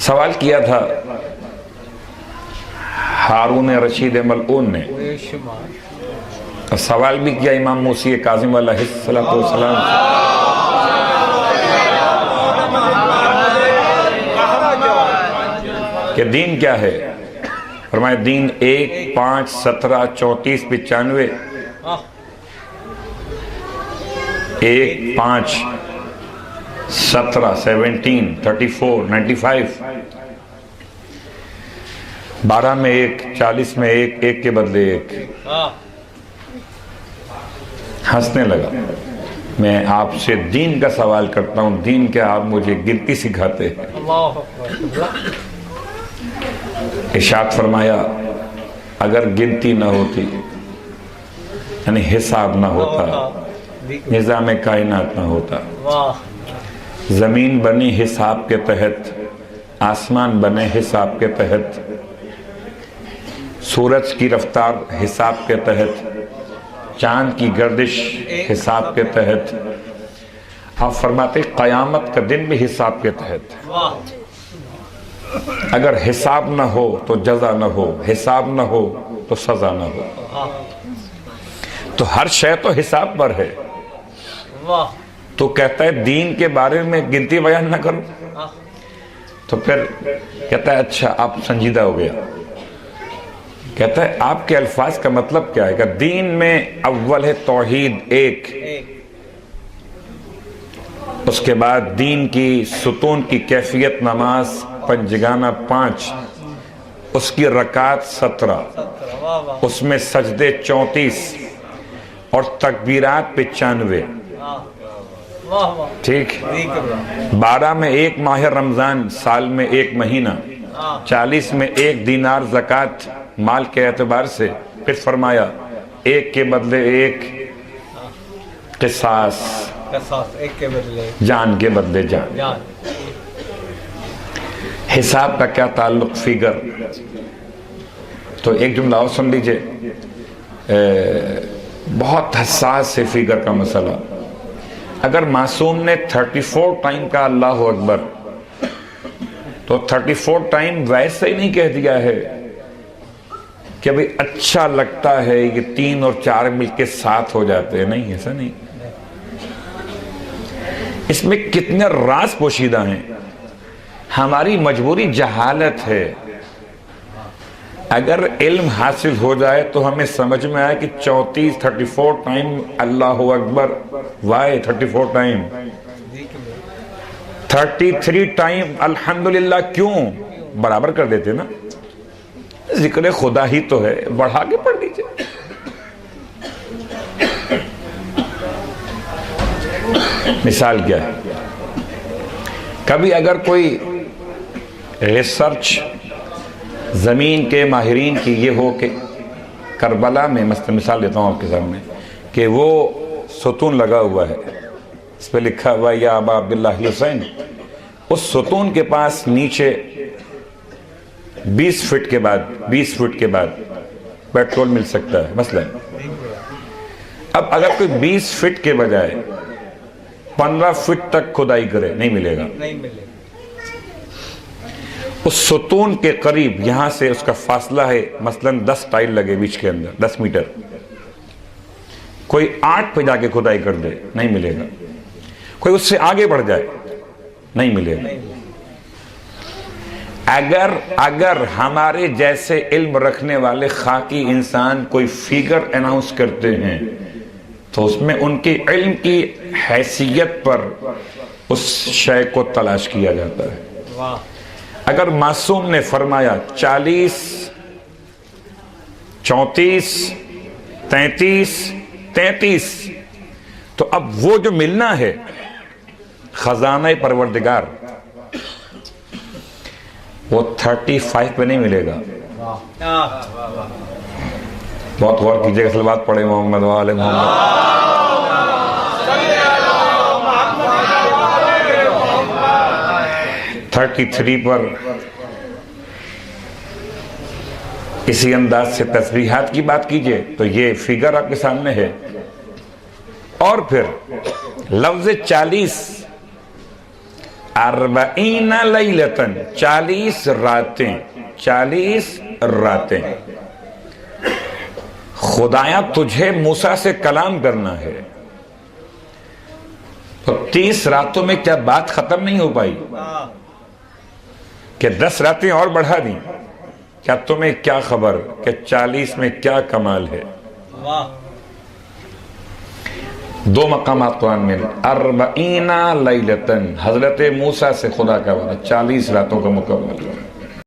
سوال کیا تھا ہارون رشید ملعون نے، سوال بھی کیا امام موسی کاظم علیہ السلام کہ دین کیا ہے؟ فرمایا دین 1 5 17 34 95 1 5 17 17 34 95 12 میں 1 40 میں 1 1 کے بدلے 1۔ ہنسنے لگا۔ میں آپ سے دین کا سوال کرتا ہوں، دین کیا آپ مجھے گنتی سکھاتے ہیں؟ ارشاد فرمایا اگر گنتی نہ ہوتی، یعنی حساب نہ ہوتا، نظام کائنات نہ ہوتا، زمین بنی حساب کے تحت، آسمان بنے حساب کے تحت، سورج کی رفتار حساب کے تحت، چاند کی گردش حساب کے تحت، آپ فرماتے قیامت کا دن بھی حساب کے تحت۔ اگر حساب نہ ہو تو جزا نہ ہو، حساب نہ ہو تو سزا نہ ہو، تو ہر شے تو حساب پر ہے۔ تو کہتا ہے دین کے بارے میں گنتی بیان نہ کرو، تو پھر کہتا ہے اچھا آپ سنجیدہ ہو گیا۔ کہتا ہے آپ کے الفاظ کا مطلب کیا ہے؟ کہ دین میں اول ہے توحید 1، اس کے بعد دین کی ستون کی کیفیت نماز پنجگانہ 5، اس کی رکعت 17، اس میں سجدے 34 اور تکبیرات 95۔ ٹھیک، 12 میں 1 ماہ رمضان، سال میں 1 مہینہ، 40 میں 1 دینار زکوٰۃ مال کے اعتبار سے، پھر فرمایا 1 کے بدلے 1 قصاص، جان کے بدلے جان۔ حساب کا کیا تعلق فگر؟ تو ایک جملہ اور سن لیجئے، بہت حساس ہے فگر کا مسئلہ۔ اگر معصوم نے 34 ٹائم کا اللہ اکبر، تو 34 ٹائم ویسے ہی نہیں کہہ دیا ہے کہ بھئی اچھا لگتا ہے کہ 3 اور 4 مل کے 7 ہو جاتے ہیں، نہیں، ایسا نہیں۔ اس میں کتنے راز پوشیدہ ہیں۔ ہماری مجبوری جہالت ہے۔ اگر علم حاصل ہو جائے تو ہمیں سمجھ میں آئے کہ 34 ٹائم اللہ اکبر، وائے 34 ٹائم، 33 ٹائم الحمدللہ، کیوں؟ برابر کر دیتے نا، ذکر خدا ہی تو ہے، بڑھا کے پڑھ لیجئے۔ مثال کیا ہے؟ کبھی اگر کوئی ریسرچ زمین کے ماہرین کی یہ ہو کہ کربلا میں، مثال دیتا ہوں آپ کے سامنے، کہ وہ ستون لگا ہوا ہے، اس پہ لکھا ہوا ہے یا ابا عبداللہ حسین، اس ستون کے پاس نیچے 20 فٹ کے بعد پیٹرول مل سکتا ہے مثلا۔ اب اگر کوئی 20 فٹ کے بجائے 15 فٹ تک کھدائی کرے، نہیں ملے گا۔ اس ستون کے قریب یہاں سے اس کا فاصلہ ہے مثلا 10 ٹائل لگے بیچ کے اندر، 10 میٹر، کوئی 8 پہ جا کے کھدائی کر دے، نہیں ملے گا۔ کوئی اس سے آگے بڑھ جائے، نہیں ملے گا۔ اگر ہمارے جیسے علم رکھنے والے خاکی انسان کوئی فگر اناؤنس کرتے ہیں تو اس میں ان کی علم کی حیثیت پر اس شے کو تلاش کیا جاتا ہے۔ اگر معصوم نے فرمایا 40 34 33 33، تو اب وہ جو ملنا ہے خزانہ پروردگار، وہ 35 پہ نہیں ملے گا۔ بہت غور کیجئے گا، صلوات پڑھیں محمد و آل محمد۔ 33 پر اسی انداز سے تسبیحات کی بات کیجئے تو یہ فگر آپ کے سامنے ہے۔ اور پھر لفظ 40 40 لیلتن 40 راتیں 40 راتیں خدایا تجھے موسیٰ سے کلام کرنا ہے، تو 30 راتوں میں کیا بات ختم نہیں ہو پائی کہ 10 راتیں اور بڑھا دیں؟ کیا تمہیں کیا خبر کہ 40 میں کیا کمال ہے؟ دو مقامات قرآن میں 40 لیلتن حضرت موسیٰ سے خدا کا وعدہ 40 راتوں کا مکمل ہے۔